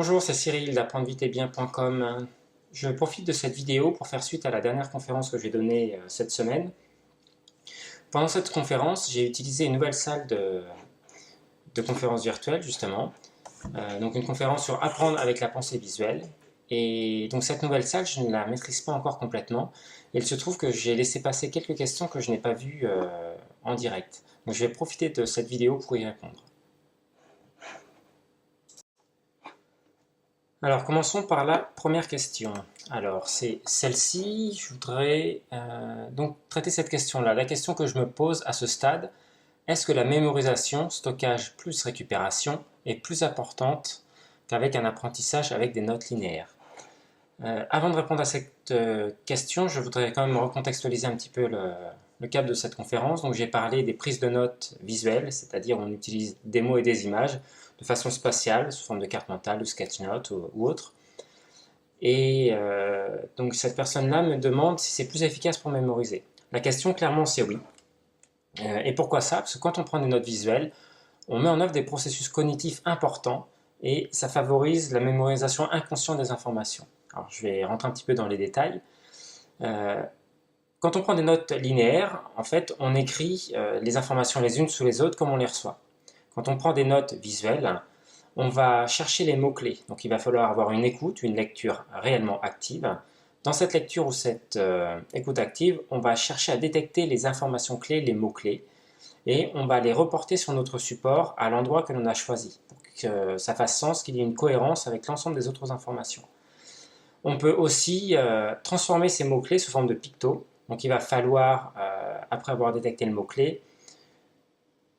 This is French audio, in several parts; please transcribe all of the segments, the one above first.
Bonjour, c'est Cyril d'apprendreviteetbien.com. Je profite de cette vidéo pour faire suite à la dernière conférence que j'ai donnée cette semaine. Pendant cette conférence, j'ai utilisé une nouvelle salle de conférence virtuelle, justement. Donc une conférence sur apprendre avec la pensée visuelle. Et donc cette nouvelle salle, je ne la maîtrise pas encore complètement. Et il se trouve que j'ai laissé passer quelques questions que je n'ai pas vues en direct. Donc je vais profiter de cette vidéo pour y répondre. Alors, commençons par la première question. Alors, c'est celle-ci. Je voudrais donc traiter cette question-là. La question que je me pose à ce stade, est-ce que la mémorisation, stockage plus récupération est plus importante qu'avec un apprentissage avec des notes linéaires? Avant de répondre à cette question, je voudrais quand même recontextualiser un petit peu le cadre de cette conférence. Donc, j'ai parlé des prises de notes visuelles, c'est-à-dire on utilise des mots et des images de façon spatiale, sous forme de carte mentale, de sketch note ou autre. Et donc cette personne-là me demande si c'est plus efficace pour mémoriser. La question clairement c'est oui. Et pourquoi ça? Parce que quand on prend des notes visuelles, on met en œuvre des processus cognitifs importants et ça favorise la mémorisation inconsciente des informations. Alors je vais rentrer un petit peu dans les détails. Quand on prend des notes linéaires, en fait on écrit les informations les unes sous les autres comme on les reçoit. Quand on prend des notes visuelles, on va chercher les mots-clés. Donc il va falloir avoir une écoute, une lecture réellement active. Dans cette lecture ou cette écoute active, on va chercher à détecter les informations clés, les mots-clés, et on va les reporter sur notre support à l'endroit que l'on a choisi, pour que ça fasse sens, qu'il y ait une cohérence avec l'ensemble des autres informations. On peut aussi transformer ces mots-clés sous forme de pictos. Donc il va falloir, après avoir détecté le mot-clé,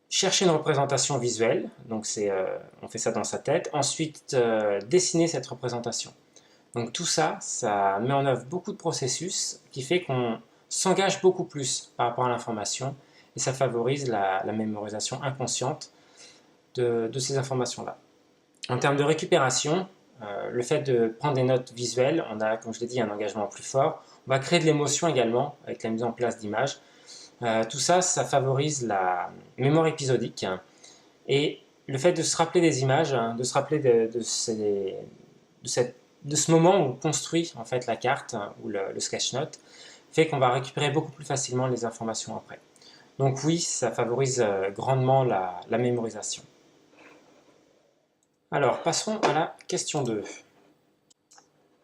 chercher une représentation visuelle, donc on fait ça dans sa tête, ensuite dessiner cette représentation. Donc tout ça, ça met en œuvre beaucoup de processus qui fait qu'on s'engage beaucoup plus par rapport à l'information et ça favorise la mémorisation inconsciente de ces informations-là. En termes de récupération, le fait de prendre des notes visuelles, on a, comme je l'ai dit, un engagement plus fort. On va créer de l'émotion également avec la mise en place d'images. Tout ça, ça favorise la mémoire épisodique et le fait de se rappeler des images, de se rappeler de ce moment où on construit en fait la carte ou le sketch note, fait qu'on va récupérer beaucoup plus facilement les informations après. Donc oui, ça favorise grandement la mémorisation. Alors, passons à la question 2.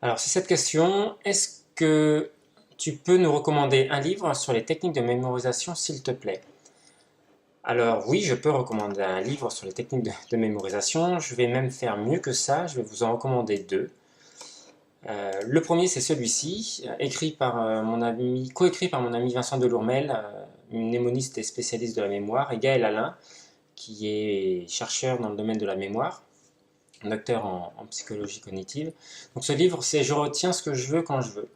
Alors, c'est cette question, est-ce que tu peux nous recommander un livre sur les techniques de mémorisation, s'il te plaît? Alors oui, je peux recommander un livre sur les techniques de mémorisation. Je vais même faire mieux que ça, je vais vous en recommander deux. Le premier, c'est celui-ci, coécrit par mon ami Vincent Delourmel, mnémoniste et spécialiste de la mémoire, et Gaël Alain, qui est chercheur dans le domaine de la mémoire, docteur en psychologie cognitive. Donc ce livre, c'est Je retiens ce que je veux quand je veux.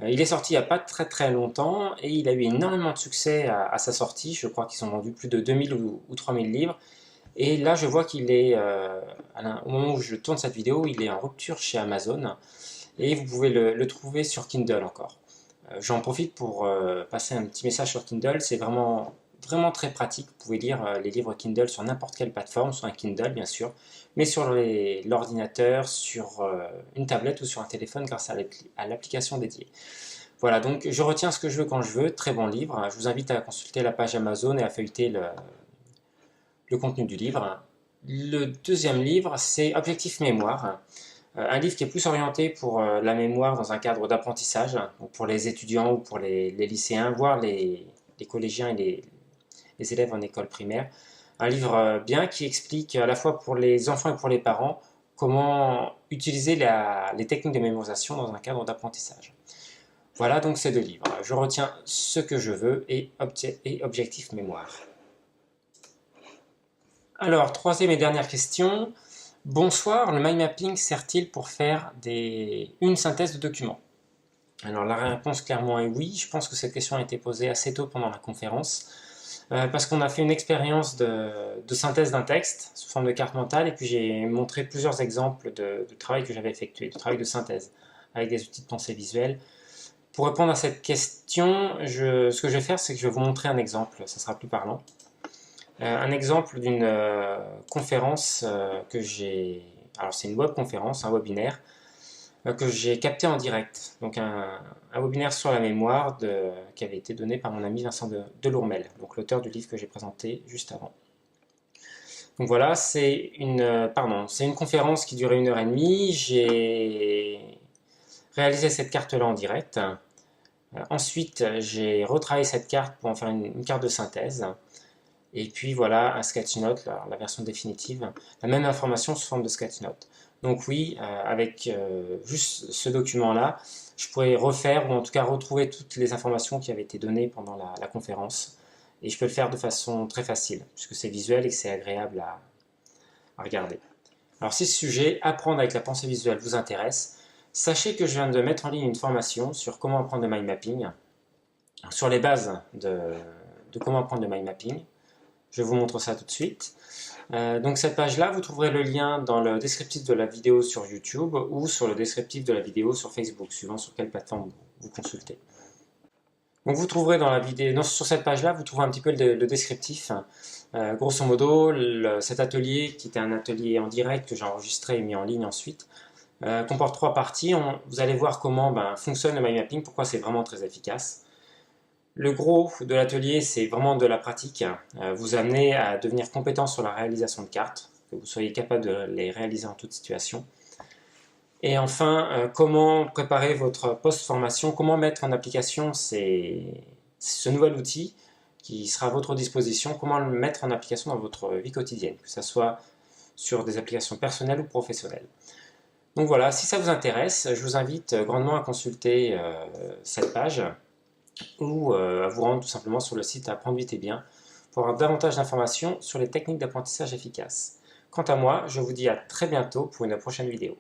Il est sorti il n'y a pas très longtemps et il a eu énormément de succès à sa sortie. Je crois qu'ils ont vendu plus de 2000 ou 3000 livres. Et là, je vois qu'il est, au moment où je tourne cette vidéo, il est en rupture chez Amazon. Et vous pouvez le trouver sur Kindle encore. J'en profite pour passer un petit message sur Kindle. C'est vraiment très pratique. Vous pouvez lire les livres Kindle sur n'importe quelle plateforme, sur un Kindle bien sûr, mais sur l'ordinateur, sur une tablette ou sur un téléphone grâce à l'application dédiée. Voilà, donc je retiens ce que je veux quand je veux, très bon livre. Je vous invite à consulter la page Amazon et à feuilleter le contenu du livre. Le deuxième livre, c'est Objectif Mémoire. Un livre qui est plus orienté pour la mémoire dans un cadre d'apprentissage, pour les étudiants ou pour les lycéens, voire les collégiens et les élèves en école primaire. Un livre bien qui explique à la fois pour les enfants et pour les parents comment utiliser les techniques de mémorisation dans un cadre d'apprentissage. Voilà donc ces deux livres. Je retiens ce que je veux et Objectif Mémoire. Alors, troisième et dernière question. Bonsoir, le mind mapping sert-il pour faire une synthèse de documents? Alors la réponse clairement est oui. Je pense que cette question a été posée assez tôt pendant la conférence parce qu'on a fait une expérience de synthèse d'un texte sous forme de carte mentale et puis j'ai montré plusieurs exemples de travail que j'avais effectué, de travail de synthèse avec des outils de pensée visuelle. Pour répondre à cette question, ce que je vais faire, c'est que je vais vous montrer un exemple, ça sera plus parlant. Un exemple d'une conférence que j'ai Alors c'est une webconférence, un webinaire que j'ai capté en direct. Donc un webinaire sur la mémoire qui avait été donné par mon ami Vincent Delourmel, donc l'auteur du livre que j'ai présenté juste avant. Donc voilà, c'est une conférence qui durait 1h30. J'ai réalisé cette carte-là en direct. Ensuite, j'ai retravaillé cette carte pour en faire une carte de synthèse. Et puis voilà, un sketch-note, la version définitive, la même information sous forme de sketch-note. Donc oui, avec juste ce document-là, je pourrais refaire ou en tout cas retrouver toutes les informations qui avaient été données pendant la conférence. Et je peux le faire de façon très facile, puisque c'est visuel et que c'est agréable à regarder. Alors si ce sujet, apprendre avec la pensée visuelle, vous intéresse, sachez que je viens de mettre en ligne une formation sur comment apprendre le mind mapping, sur les bases de comment apprendre le mind mapping. Je vous montre ça tout de suite. Donc cette page-là, vous trouverez le lien dans le descriptif de la vidéo sur YouTube ou sur le descriptif de la vidéo sur Facebook, suivant sur quelle plateforme vous consultez. Donc vous trouverez dans la vidéo, sur cette page-là, vous trouverez un petit peu le descriptif. Grosso modo, cet atelier, qui était un atelier en direct que j'ai enregistré et mis en ligne ensuite, comporte 3 parties. Vous allez voir comment fonctionne le mind mapping, pourquoi c'est vraiment très efficace. Le gros de l'atelier, c'est vraiment de la pratique, vous amener à devenir compétent sur la réalisation de cartes, que vous soyez capable de les réaliser en toute situation. Et enfin, comment préparer votre post-formation, comment mettre en application ce nouvel outil qui sera à votre disposition, comment le mettre en application dans votre vie quotidienne, que ce soit sur des applications personnelles ou professionnelles. Donc voilà, si ça vous intéresse, je vous invite grandement à consulter cette page, ou à vous rendre tout simplement sur le site Apprendre vite et bien pour avoir davantage d'informations sur les techniques d'apprentissage efficaces. Quant à moi, je vous dis à très bientôt pour une prochaine vidéo.